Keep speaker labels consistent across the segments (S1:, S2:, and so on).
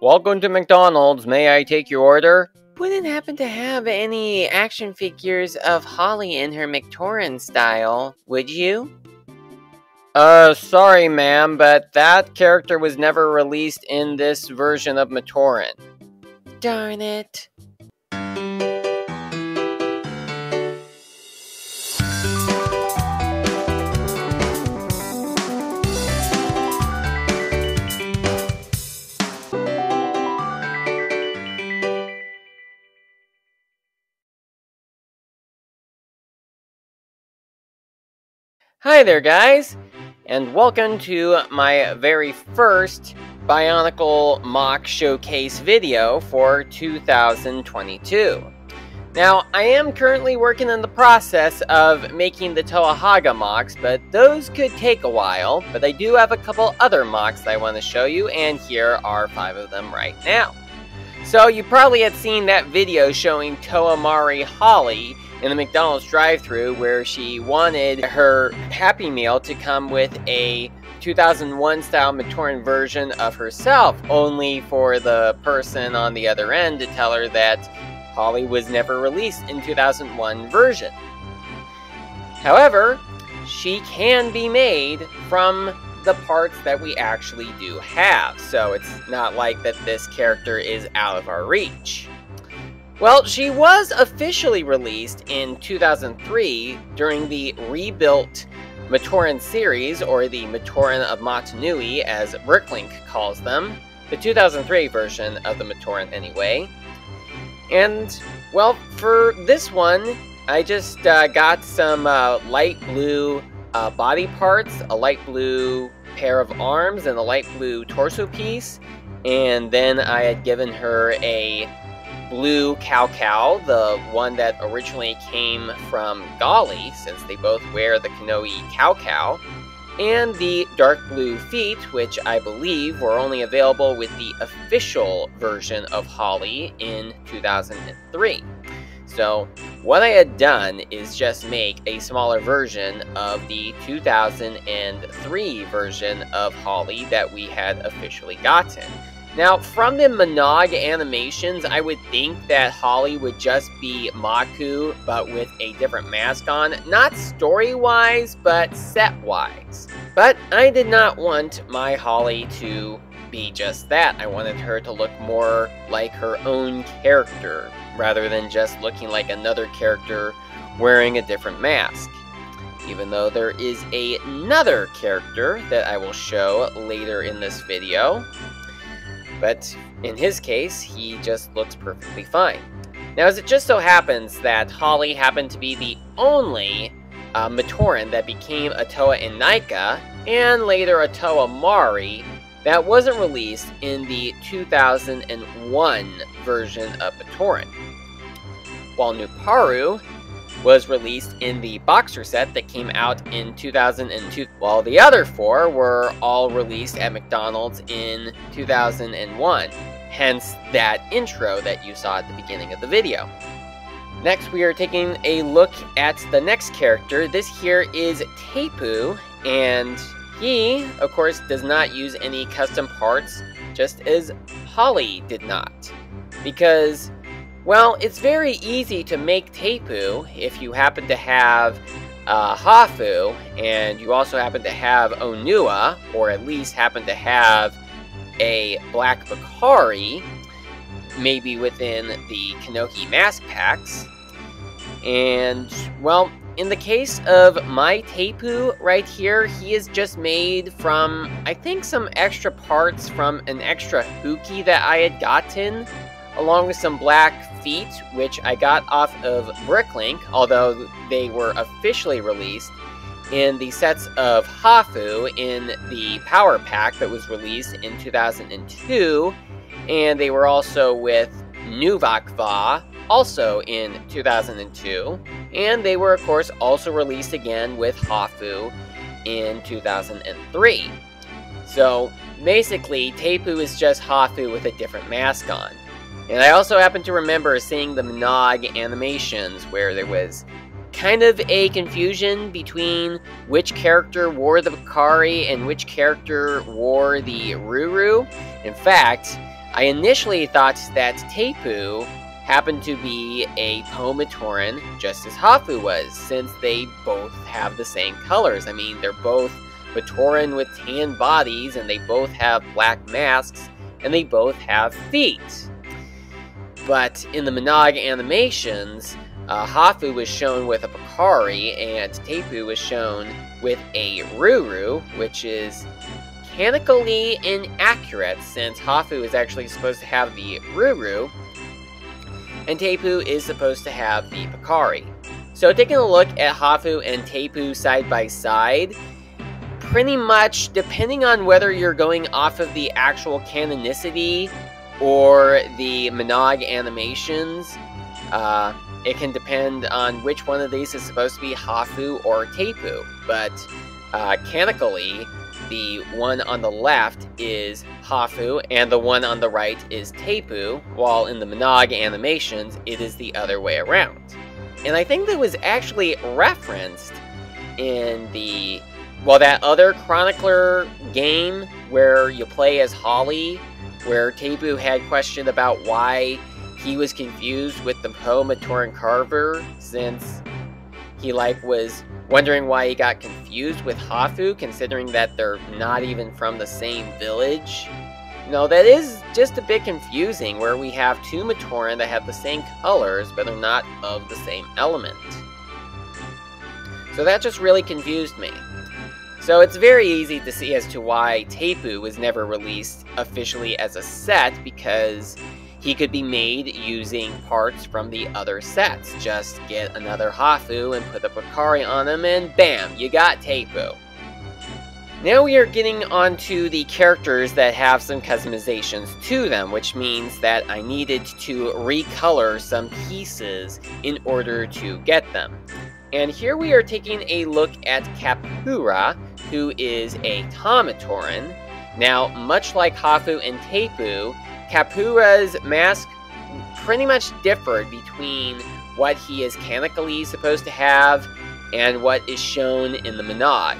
S1: Welcome to McDonald's. May I take your order? Wouldn't happen to have any action figures of Holly in her Matoran style, would you? Sorry ma'am, but that character was never released in this version of Matoran. Darn it. Hi there guys, and welcome to my very first Bionicle mock showcase video for 2022. Now, I am currently working in the process of making the Toahaga mocks, but those could take a while, but I do have a couple other mocks that I want to show you, and here are 5 of them right now. So, you probably had seen that video showing Toamari Holly in the McDonald's drive-thru where she wanted her Happy Meal to come with a 2001 style Matoran version of herself, only for the person on the other end to tell her that Holly was never released in 2001 version. However, she can be made from the parts that we actually do have, so it's not like that this character is out of our reach. Well, she was officially released in 2003 during the rebuilt Matoran series, or the Matoran of Motunui as Bricklink calls them, the 2003 version of the Matoran anyway. And, well, for this one, I just got some light blue body parts, a light blue pair of arms, and a light blue torso piece, and then I had given her a blue cow, the one that originally came from Golly, since they both wear the Kanoi cow, and the dark blue feet, which I believe were only available with the official version of Holly in 2003. So what I had done is just make a smaller version of the 2003 version of Holly that we had officially gotten. Now, from the Monog animations, I would think that Holly would just be Maku, but with a different mask on. Not story-wise, but set-wise. But I did not want my Holly to be just that. I wanted her to look more like her own character, rather than just looking like another character wearing a different mask. Even though there is another character that I will show later in this video. But in his case, he just looks perfectly fine. Now, as it just so happens that Holly happened to be the only Matoran that became a Toa and Nika, and later a Toa Mari, that wasn't released in the 2001 version of Matoran. While Nuparu was released in the boxer set that came out in 2002, while the other 4 were all released at McDonald's in 2001, hence that intro that you saw at the beginning of the video. Next, we are taking a look at the next character. This here is Tapu, and he, of course, does not use any custom parts, just as Holly did not, because, well, it's very easy to make Tapu if you happen to have Hafu, and you also happen to have Onua, or at least happen to have a Black Bakari, maybe within the Kanoki mask packs. And, well, in the case of my Tapu right here, he is just made from, I think, some extra parts from an extra Huki that I had gotten, along with some black feet, which I got off of Bricklink, although they were officially released in the sets of Hafu in the Power Pack that was released in 2002, and they were also with Nuvakva, also in 2002, and they were, of course, also released again with Hafu in 2003. So, basically, Tapu is just Hafu with a different mask on. And I also happen to remember seeing the Monog animations where there was kind of a confusion between which character wore the Bakari and which character wore the Ruru. In fact, I initially thought that Tapu happened to be a Matoran, just as Hafu was, since they both have the same colors. I mean, they're both Matoran with tan bodies, and they both have black masks, and they both have feet. But in the Monog animations, Hafu was shown with a Picari, and Tapu was shown with a Ruru, which is mechanically inaccurate, since Hafu is actually supposed to have the Ruru, and Tapu is supposed to have the Picari. So taking a look at Hafu and Tapu side by side, pretty much, depending on whether you're going off of the actual canonicity or the Monog animations, it can depend on which one of these is supposed to be Hafu or Tapu. But canonically, the one on the left is Hafu, and the one on the right is Tapu, while in the Monog animations, it is the other way around. And I think that was actually referenced in the, well, that other Chronicler game where you play as Holly, where Tapu had questioned about why he was confused with the Matoran Carver, since he was wondering why he got confused with Hafu, considering that they're not even from the same village. You know, that is just a bit confusing, where we have two Matoran that have the same colors, but are not of the same element. So that just really confused me. So it's very easy to see as to why Tapu was never released officially as a set, because he could be made using parts from the other sets. Just get another Hafu and put a Picari on him, and bam, you got Tapu. Now we are getting onto the characters that have some customizations to them, which means that I needed to recolor some pieces in order to get them. And here we are taking a look at Kapura, who is a Matoran. Now, much like Hafu and Tapu, Kapura's mask pretty much differed between what he is canonically supposed to have and what is shown in the Monog.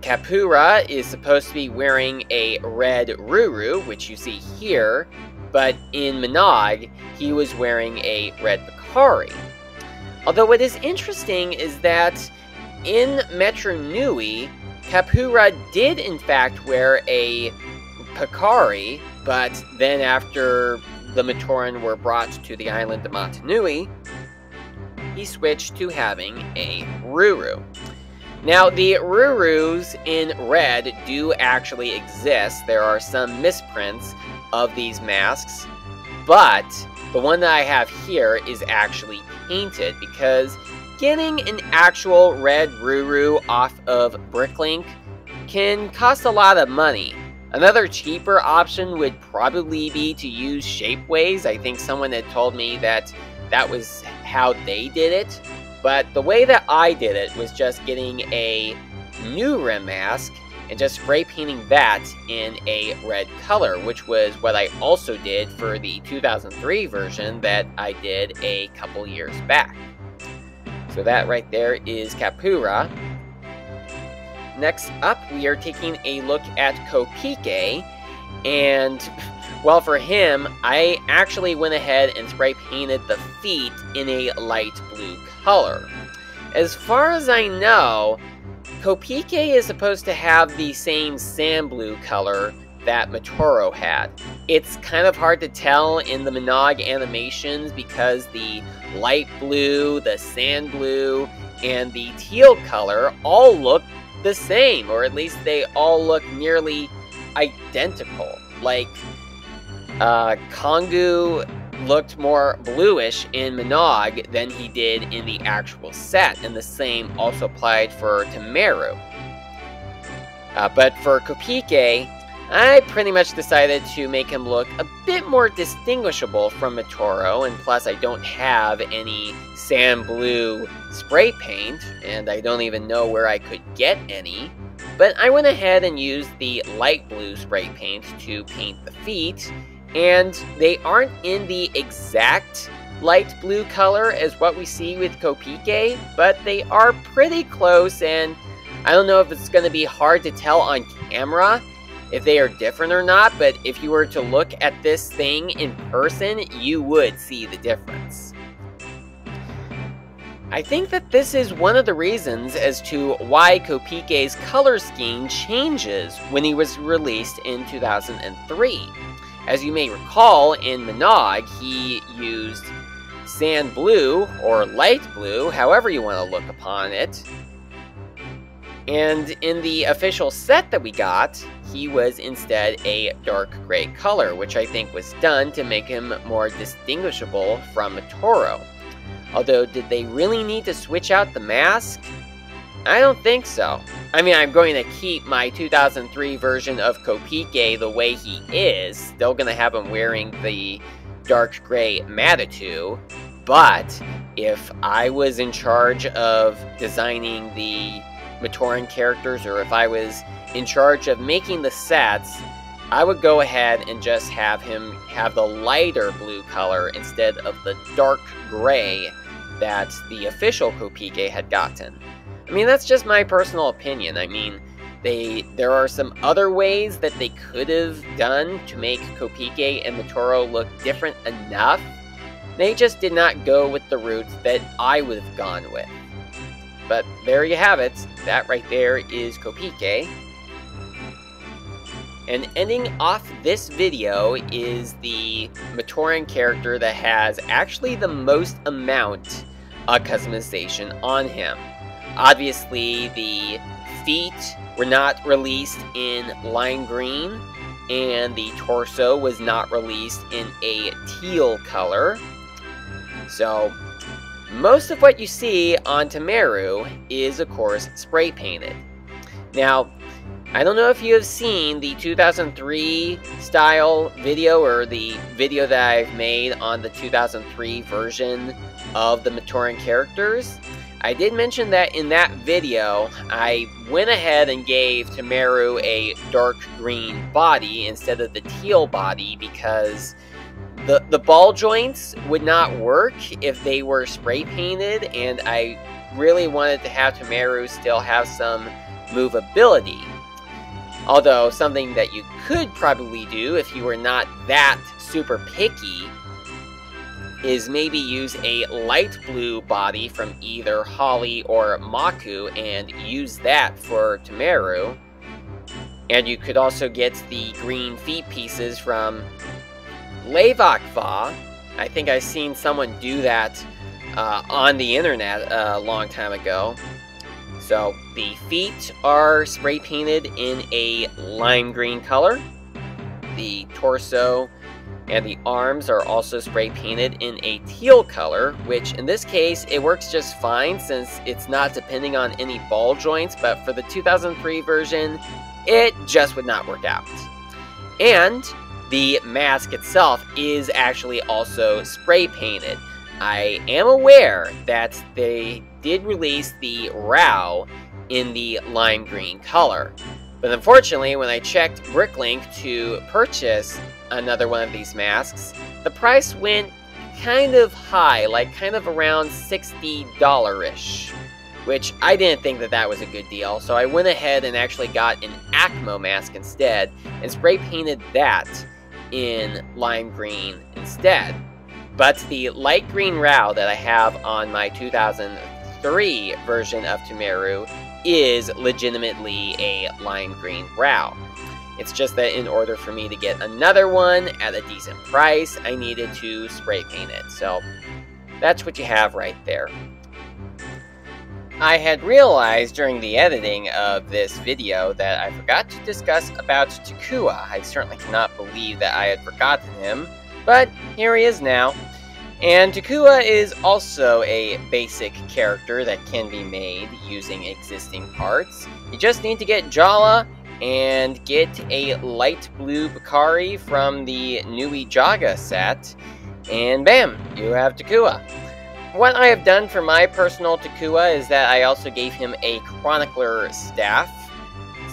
S1: Kapura is supposed to be wearing a red Ruru, which you see here, but in Monog, he was wearing a red Picari. Although what is interesting is that in Metro Nui, Kapura did in fact wear a Picari, but then after the Matoran were brought to the island of Motunui, he switched to having a Ruru. Now, the Rurus in red do actually exist. There are some misprints of these masks, but the one that I have here is actually painted, because getting an actual red Ruru off of Bricklink can cost a lot of money. Another cheaper option would probably be to use Shapeways. I think someone had told me that that was how they did it. But the way that I did it was just getting a new rim mask and just spray painting that in a red color, which was what I also did for the 2003 version that I did a couple years back. So that right there is Kapura. Next up, we are taking a look at Kopike, and, well, for him, I actually went ahead and spray painted the feet in a light blue color. As far as I know, Kopike is supposed to have the same sand blue color that Motoro had. It's kind of hard to tell in the Monog animations because the light blue, the sand blue, and the teal color all look the same, or at least they all look nearly identical. Like, Kongu looked more bluish in Monog than he did in the actual set, and the same also applied for Temeru. But for Kopike, I pretty much decided to make him look a bit more distinguishable from Motoro, and plus I don't have any sand blue spray paint, and I don't even know where I could get any. But I went ahead and used the light blue spray paint to paint the feet, and they aren't in the exact light blue color as what we see with Kopike, but they are pretty close, and I don't know if it's going to be hard to tell on camera, if they are different or not, but if you were to look at this thing in person, you would see the difference. I think that this is one of the reasons as to why Kopike's color scheme changes when he was released in 2003. As you may recall, in Monog, he used sand blue, or light blue, however you want to look upon it. And in the official set that we got, he was instead a dark gray color, which I think was done to make him more distinguishable from Matoran. Although, did they really need to switch out the mask? I don't think so. I mean, I'm going to keep my 2003 version of Kopike the way he is, still going to have him wearing the dark gray Manitou, but if I was in charge of designing the Matoran characters, or if I was in charge of making the sets, I would go ahead and just have him have the lighter blue color instead of the dark gray that the official Kopike had gotten. I mean, that's just my personal opinion. I mean, there are some other ways that they could have done to make Kopike and Matoran look different enough. They just did not go with the route that I would have gone with. But there you have it. That right there is Kopike. And ending off this video is the Matoran character that has actually the most amount of customization on him. Obviously, the feet were not released in lime green, and the torso was not released in a teal color. So, most of what you see on Temeru is, of course, spray painted. Now, I don't know if you have seen the 2003 style video, or the video that I've made on the 2003 version of the Matoran characters. I did mention that in that video, I went ahead and gave Temeru a dark green body instead of the teal body because the ball joints would not work if they were spray painted, and I really wanted to have Temeru still have some movability. Although, something that you could probably do if you were not that super picky is maybe use a light blue body from either Holly or Maku and use that for Temeru. And you could also get the green feet pieces from Levakva. I think I've seen someone do that on the internet a long time ago. So the feet are spray painted in a lime green color. The torso and the arms are also spray painted in a teal color, which in this case it works just fine since it's not depending on any ball joints, but for the 2003 version it just would not work out. And the mask itself is actually also spray painted. I am aware that they did release the RAW in the lime green color, but unfortunately when I checked Bricklink to purchase another one of these masks, the price went kind of high, like kind of around $60-ish, which I didn't think that that was a good deal, so I went ahead and actually got an Acmo mask instead and spray painted that in lime green instead. But the light green RAW that I have on my 2003 version of Temeru is legitimately a lime green RAW. It's just that in order for me to get another one at a decent price, I needed to spray paint it. So that's what you have right there. I had realized during the editing of this video that I forgot to discuss about Takua. I certainly cannot believe that I had forgotten him, but here he is now. And Takua is also a basic character that can be made using existing parts. You just need to get Jala and get a light blue Bakari from the Nui Jaga set, and bam, you have Takua. What I have done for my personal Takua is that I also gave him a Chronicler staff,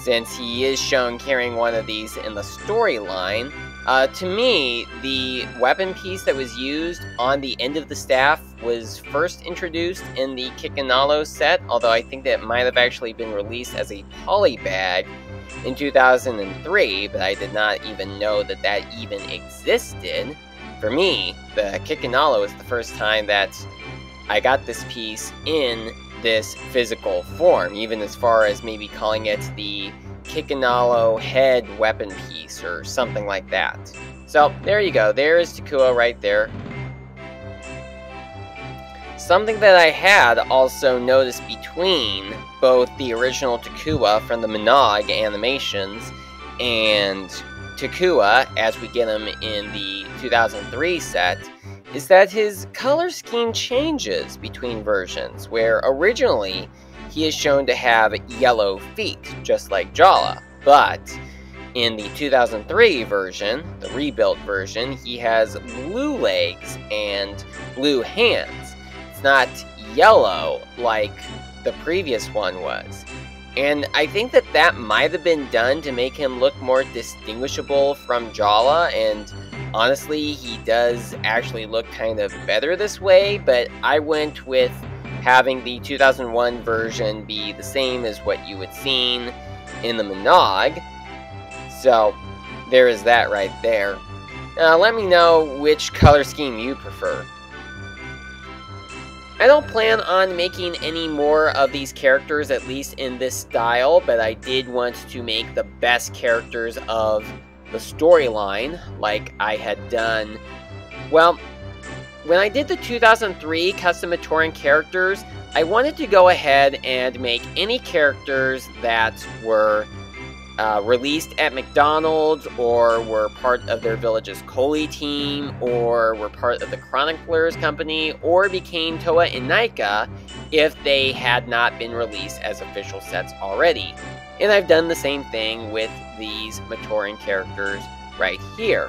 S1: since he is shown carrying one of these in the storyline. To me, the weapon piece that was used on the end of the staff was first introduced in the Kikanalo set, although I think that it might have actually been released as a poly bag. in 2003, but I did not even know that that even existed. For me, the Kikinalo was the first time that I got this piece in this physical form, even as far as maybe calling it the Kikinalo head weapon piece or something like that. So there you go, there is Takua right there. Something that I had also noticed between both the original Takua from the Monog animations and Takua, as we get him in the 2003 set, is that his color scheme changes between versions, where originally he is shown to have yellow feet, just like Jala, but in the 2003 version, the rebuilt version, he has blue legs and blue hands. It's not yellow like the previous one was. And I think that that might have been done to make him look more distinguishable from Jala, and honestly, he does actually look kind of better this way, but I went with having the 2001 version be the same as what you had seen in the Monog. So, there is that right there. Now, let me know which color scheme you prefer. I don't plan on making any more of these characters, at least in this style, but I did want to make the best characters of the storyline, like I had done. Well, when I did the 2003 custom Matoran characters, I wanted to go ahead and make any characters that were released at McDonald's, or were part of their village's Koli team, or were part of the Chroniclers company, or became Toa and Naika if they had not been released as official sets already. And I've done the same thing with these Matoran characters right here.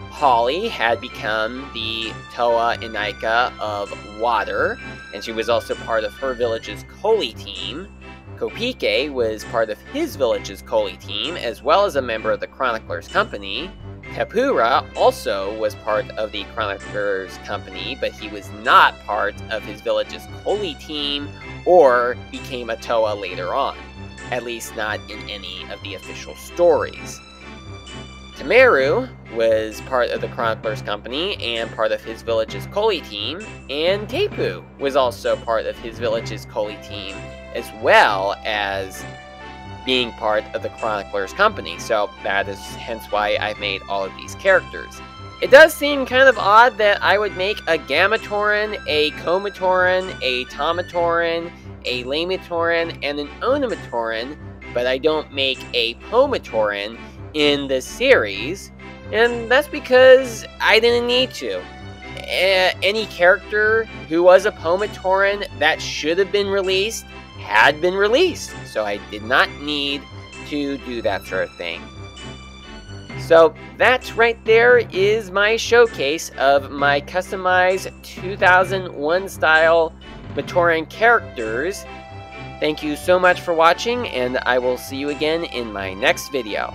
S1: Holly had become the Toa and Naika of Water, and she was also part of her village's Koli team. Kopike was part of his village's Koli team, as well as a member of the Chroniclers company. Tapura also was part of the Chroniclers company, but he was not part of his village's Koli team, or became a Toa later on. At least not in any of the official stories. Tamaru was part of the Chroniclers company and part of his village's Koli team, and Tepu was also part of his village's Koli team, as well as being part of the Chroniclers company. So that is hence why I've made all of these characters. It does seem kind of odd that I would make a Gamatoran, a Komatoran, a Tomatoran, a Lamatoran, and an Onamatoran, but I don't make a Pomatoran in this series, and that's because I didn't need to. Any character who was a Pomatoran that should have been released had been released, so I did not need to do that sort of thing. So that right there is my showcase of my customized 2001 style Matoran characters. Thank you so much for watching, and I will see you again in my next video.